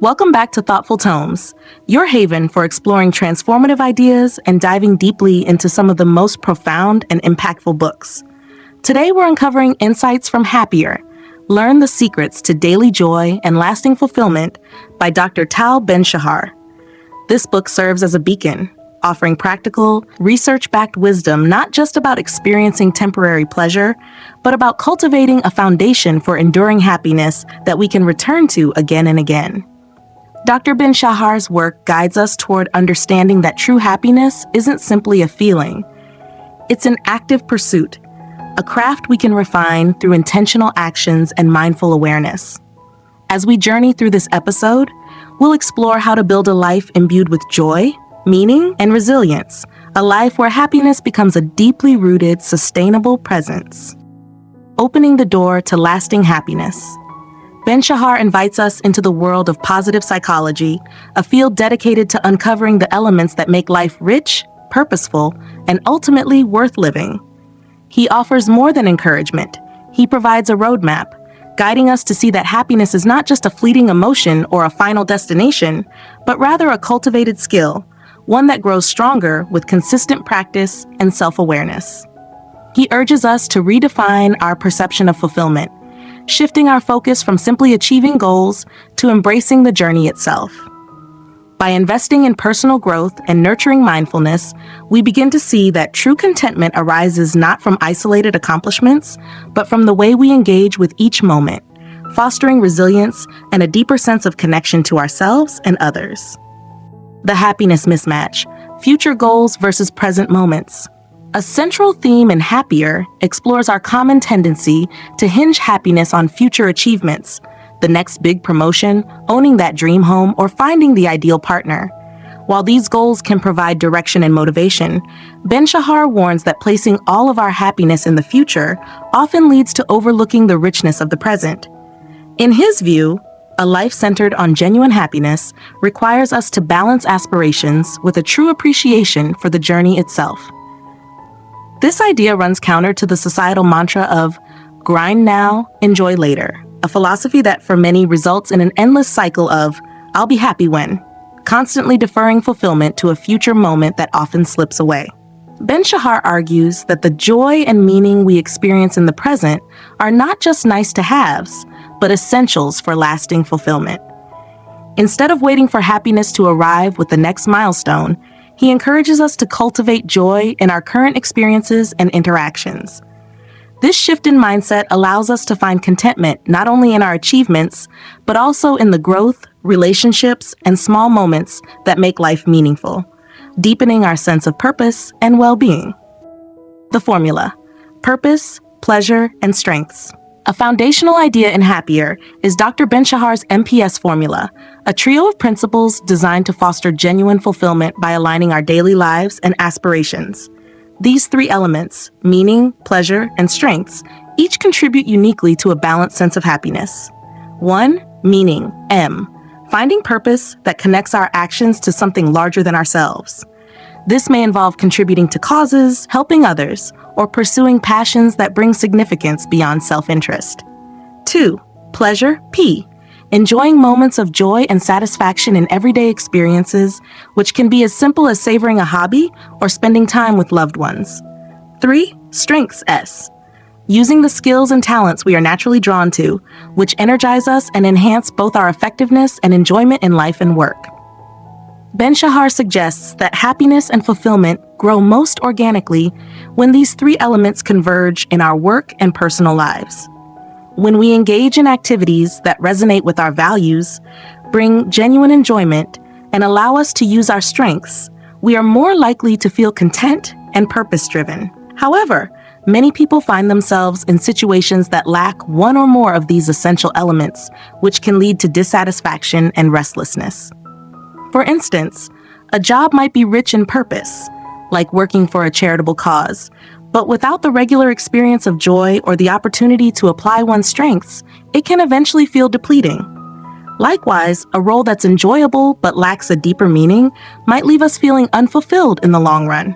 Welcome back to Thoughtful Tomes, your haven for exploring transformative ideas and diving deeply into some of the most profound and impactful books. Today we're uncovering insights from Happier, Learn the Secrets to Daily Joy and Lasting Fulfillment by Dr. Tal Ben-Shahar. This book serves as a beacon, offering practical, research-backed wisdom not just about experiencing temporary pleasure, but about cultivating a foundation for enduring happiness that we can return to again and again. Dr. Ben-Shahar's work guides us toward understanding that true happiness isn't simply a feeling. It's an active pursuit, a craft we can refine through intentional actions and mindful awareness. As we journey through this episode, we'll explore how to build a life imbued with joy, meaning, and resilience, a life where happiness becomes a deeply rooted, sustainable presence. Opening the door to lasting happiness. Ben-Shahar invites us into the world of positive psychology, a field dedicated to uncovering the elements that make life rich, purposeful, and ultimately worth living. He offers more than encouragement. He provides a roadmap, guiding us to see that happiness is not just a fleeting emotion or a final destination, but rather a cultivated skill, one that grows stronger with consistent practice and self-awareness. He urges us to redefine our perception of fulfillment, shifting our focus from simply achieving goals to embracing the journey itself. By investing in personal growth and nurturing mindfulness, we begin to see that true contentment arises not from isolated accomplishments, but from the way we engage with each moment, fostering resilience and a deeper sense of connection to ourselves and others. The happiness mismatch, future goals versus present moments. A central theme in Happier explores our common tendency to hinge happiness on future achievements, the next big promotion, owning that dream home, or finding the ideal partner. While these goals can provide direction and motivation, Ben-Shahar warns that placing all of our happiness in the future often leads to overlooking the richness of the present. In his view, a life centered on genuine happiness requires us to balance aspirations with a true appreciation for the journey itself. This idea runs counter to the societal mantra of grind now, enjoy later, a philosophy that for many results in an endless cycle of I'll be happy when, constantly deferring fulfillment to a future moment that often slips away. Ben-Shahar argues that the joy and meaning we experience in the present are not just nice-to-haves, but essentials for lasting fulfillment. Instead of waiting for happiness to arrive with the next milestone, he encourages us to cultivate joy in our current experiences and interactions. This shift in mindset allows us to find contentment not only in our achievements, but also in the growth, relationships, and small moments that make life meaningful, deepening our sense of purpose and well-being. The formula: purpose, pleasure, and strengths. A foundational idea in Happier is Dr. Ben-Shahar's MPS formula, a trio of principles designed to foster genuine fulfillment by aligning our daily lives and aspirations. These three elements, meaning, pleasure, and strengths, each contribute uniquely to a balanced sense of happiness. 1. Meaning, M. Finding purpose that connects our actions to something larger than ourselves. This may involve contributing to causes, helping others, or pursuing passions that bring significance beyond self-interest. 2. Pleasure, P. Enjoying moments of joy and satisfaction in everyday experiences, which can be as simple as savoring a hobby or spending time with loved ones. 3. Strengths, S. Using the skills and talents we are naturally drawn to, which energize us and enhance both our effectiveness and enjoyment in life and work. Ben-Shahar suggests that happiness and fulfillment grow most organically when these three elements converge in our work and personal lives. When we engage in activities that resonate with our values, bring genuine enjoyment, and allow us to use our strengths, we are more likely to feel content and purpose-driven. However, many people find themselves in situations that lack one or more of these essential elements, which can lead to dissatisfaction and restlessness. For instance, a job might be rich in purpose, like working for a charitable cause, but without the regular experience of joy or the opportunity to apply one's strengths, it can eventually feel depleting. Likewise, a role that's enjoyable but lacks a deeper meaning might leave us feeling unfulfilled in the long run.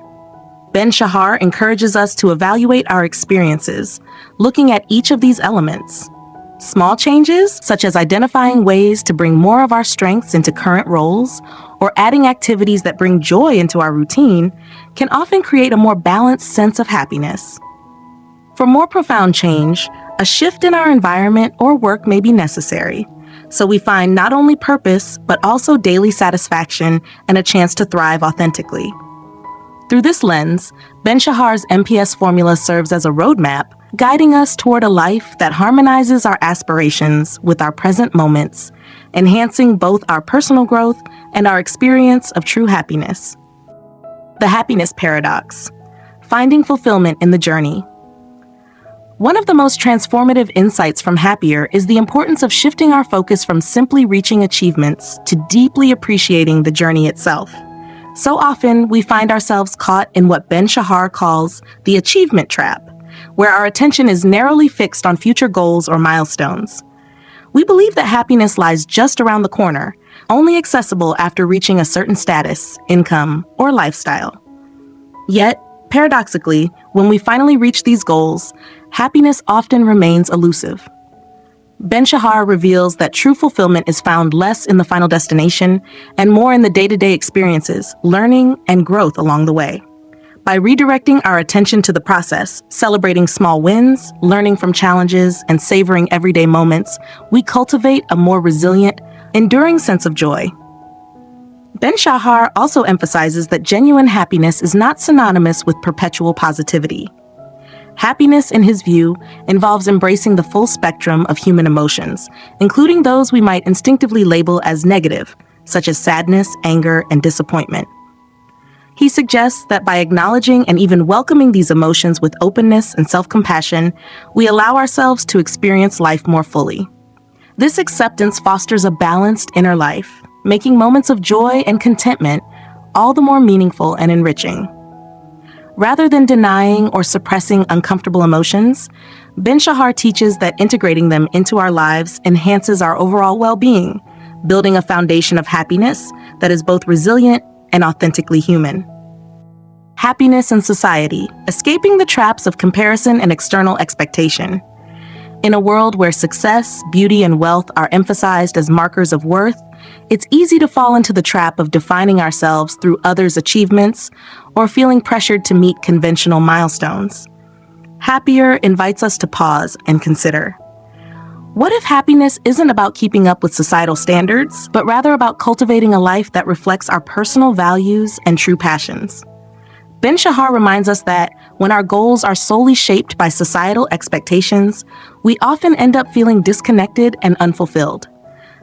Ben-Shahar encourages us to evaluate our experiences, looking at each of these elements. Small changes, such as identifying ways to bring more of our strengths into current roles or adding activities that bring joy into our routine, can often create a more balanced sense of happiness. For more profound change, a shift in our environment or work may be necessary, so we find not only purpose, but also daily satisfaction and a chance to thrive authentically. Through this lens, Ben-Shahar's MPS formula serves as a roadmap, guiding us toward a life that harmonizes our aspirations with our present moments, enhancing both our personal growth and our experience of true happiness. The happiness paradox: finding fulfillment in the journey. One of the most transformative insights from Happier is the importance of shifting our focus from simply reaching achievements to deeply appreciating the journey itself. So often, we find ourselves caught in what Ben-Shahar calls the achievement trap, where our attention is narrowly fixed on future goals or milestones. We believe that happiness lies just around the corner, only accessible after reaching a certain status, income, or lifestyle. Yet, paradoxically, when we finally reach these goals, happiness often remains elusive. Ben-Shahar reveals that true fulfillment is found less in the final destination and more in the day-to-day experiences, learning, and growth along the way. By redirecting our attention to the process, celebrating small wins, learning from challenges, and savoring everyday moments, we cultivate a more resilient, enduring sense of joy. Ben-Shahar also emphasizes that genuine happiness is not synonymous with perpetual positivity. Happiness, in his view, involves embracing the full spectrum of human emotions, including those we might instinctively label as negative, such as sadness, anger, and disappointment. He suggests that by acknowledging and even welcoming these emotions with openness and self-compassion, we allow ourselves to experience life more fully. This acceptance fosters a balanced inner life, making moments of joy and contentment all the more meaningful and enriching. Rather than denying or suppressing uncomfortable emotions, Ben-Shahar teaches that integrating them into our lives enhances our overall well-being, building a foundation of happiness that is both resilient and authentically human. Happiness in society: escaping the traps of comparison and external expectation. In a world where success, beauty, and wealth are emphasized as markers of worth, it's easy to fall into the trap of defining ourselves through others' achievements or feeling pressured to meet conventional milestones. Happier invites us to pause and consider. What if happiness isn't about keeping up with societal standards, but rather about cultivating a life that reflects our personal values and true passions? Ben-Shahar reminds us that when our goals are solely shaped by societal expectations, we often end up feeling disconnected and unfulfilled.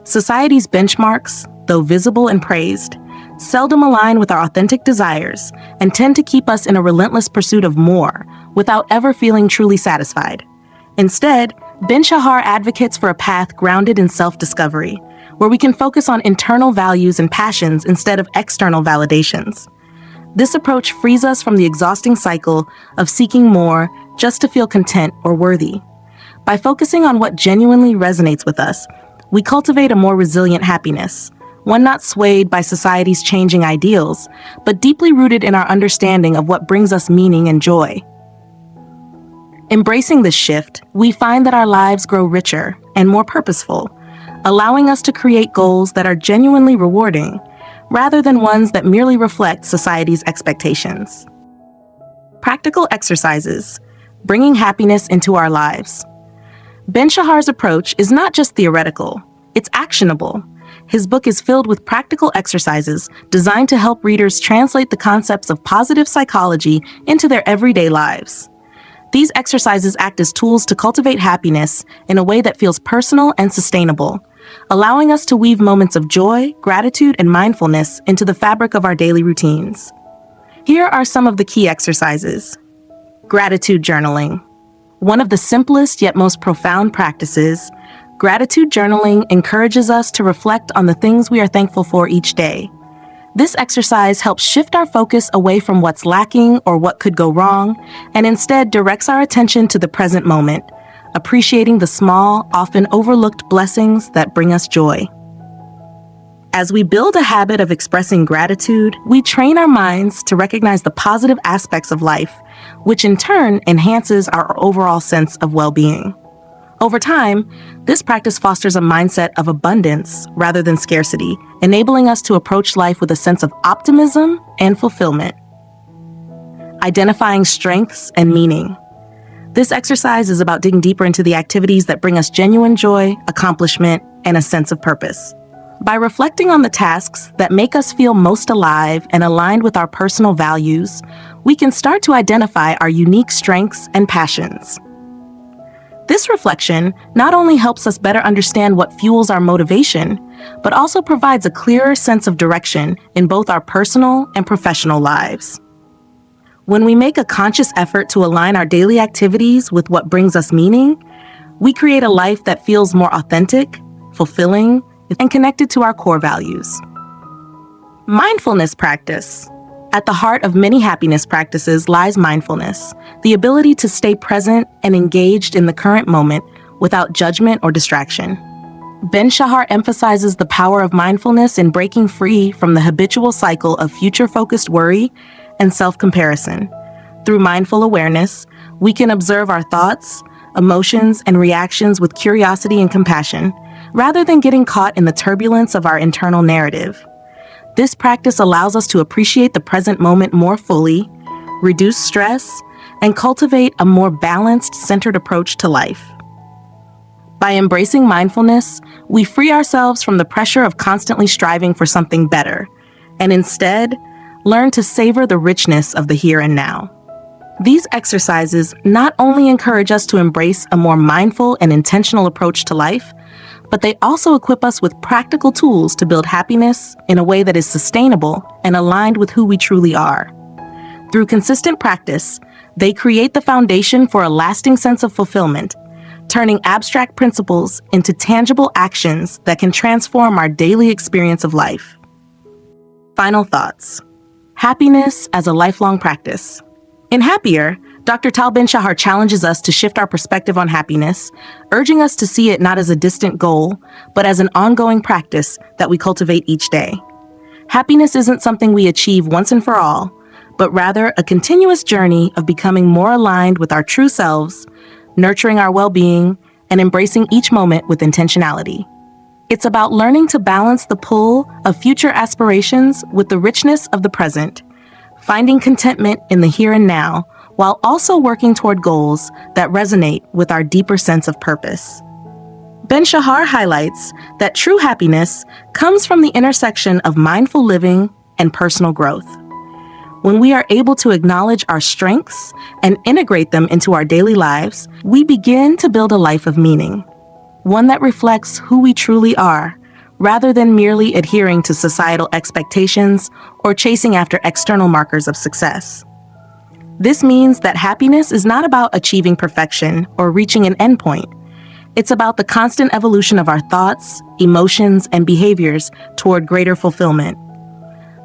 Society's benchmarks, though visible and praised, seldom align with our authentic desires and tend to keep us in a relentless pursuit of more without ever feeling truly satisfied. Instead, Ben-Shahar advocates for a path grounded in self-discovery, where we can focus on internal values and passions instead of external validations. This approach frees us from the exhausting cycle of seeking more just to feel content or worthy. By focusing on what genuinely resonates with us, we cultivate a more resilient happiness, one not swayed by society's changing ideals, but deeply rooted in our understanding of what brings us meaning and joy. Embracing this shift, we find that our lives grow richer and more purposeful, allowing us to create goals that are genuinely rewarding, rather than ones that merely reflect society's expectations. Practical exercises: bringing happiness into our lives. Ben-Shahar's approach is not just theoretical, it's actionable. His book is filled with practical exercises designed to help readers translate the concepts of positive psychology into their everyday lives. These exercises act as tools to cultivate happiness in a way that feels personal and sustainable, allowing us to weave moments of joy, gratitude, and mindfulness into the fabric of our daily routines. Here are some of the key exercises. Gratitude journaling. One of the simplest yet most profound practices, gratitude journaling encourages us to reflect on the things we are thankful for each day. This exercise helps shift our focus away from what's lacking or what could go wrong, and instead directs our attention to the present moment, appreciating the small, often overlooked blessings that bring us joy. As we build a habit of expressing gratitude, we train our minds to recognize the positive aspects of life, which in turn enhances our overall sense of well-being. Over time, this practice fosters a mindset of abundance rather than scarcity, enabling us to approach life with a sense of optimism and fulfillment. Identifying strengths and meaning. This exercise is about digging deeper into the activities that bring us genuine joy, accomplishment, and a sense of purpose. By reflecting on the tasks that make us feel most alive and aligned with our personal values, we can start to identify our unique strengths and passions. This reflection not only helps us better understand what fuels our motivation, but also provides a clearer sense of direction in both our personal and professional lives. When we make a conscious effort to align our daily activities with what brings us meaning, we create a life that feels more authentic, fulfilling, and connected to our core values. Mindfulness practice. At the heart of many happiness practices lies mindfulness, the ability to stay present and engaged in the current moment without judgment or distraction. Ben-Shahar emphasizes the power of mindfulness in breaking free from the habitual cycle of future-focused worry and self-comparison. Through mindful awareness, we can observe our thoughts, emotions, and reactions with curiosity and compassion, rather than getting caught in the turbulence of our internal narrative. This practice allows us to appreciate the present moment more fully, reduce stress, and cultivate a more balanced, centered approach to life. By embracing mindfulness, we free ourselves from the pressure of constantly striving for something better, and instead, learn to savor the richness of the here and now. These exercises not only encourage us to embrace a more mindful and intentional approach to life, but they also equip us with practical tools to build happiness in a way that is sustainable and aligned with who we truly are. Through consistent practice, they create the foundation for a lasting sense of fulfillment, turning abstract principles into tangible actions that can transform our daily experience of life. Final thoughts. Happiness as a lifelong practice. In Happier, Dr. Tal Ben-Shahar challenges us to shift our perspective on happiness, urging us to see it not as a distant goal, but as an ongoing practice that we cultivate each day. Happiness isn't something we achieve once and for all, but rather a continuous journey of becoming more aligned with our true selves, nurturing our well-being, and embracing each moment with intentionality. It's about learning to balance the pull of future aspirations with the richness of the present, finding contentment in the here and now, while also working toward goals that resonate with our deeper sense of purpose. Ben-Shahar highlights that true happiness comes from the intersection of mindful living and personal growth. When we are able to acknowledge our strengths and integrate them into our daily lives, we begin to build a life of meaning, one that reflects who we truly are, rather than merely adhering to societal expectations or chasing after external markers of success. This means that happiness is not about achieving perfection or reaching an endpoint. It's about the constant evolution of our thoughts, emotions, and behaviors toward greater fulfillment.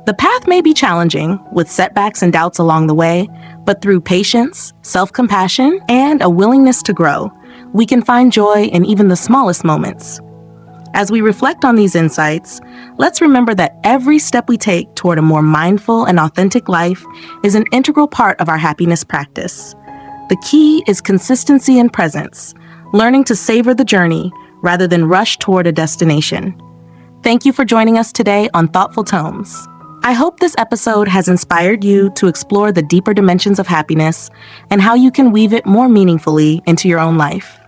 The path may be challenging, with setbacks and doubts along the way, but through patience, self-compassion, and a willingness to grow, we can find joy in even the smallest moments. As we reflect on these insights, let's remember that every step we take toward a more mindful and authentic life is an integral part of our happiness practice. The key is consistency and presence, learning to savor the journey rather than rush toward a destination. Thank you for joining us today on Thoughtful Tomes. I hope this episode has inspired you to explore the deeper dimensions of happiness and how you can weave it more meaningfully into your own life.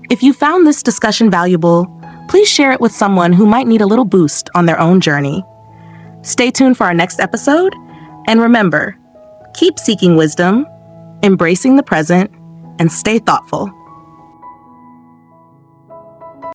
If you found this discussion valuable, please share it with someone who might need a little boost on their own journey. Stay tuned for our next episode, and remember, keep seeking wisdom, embracing the present, and stay thoughtful.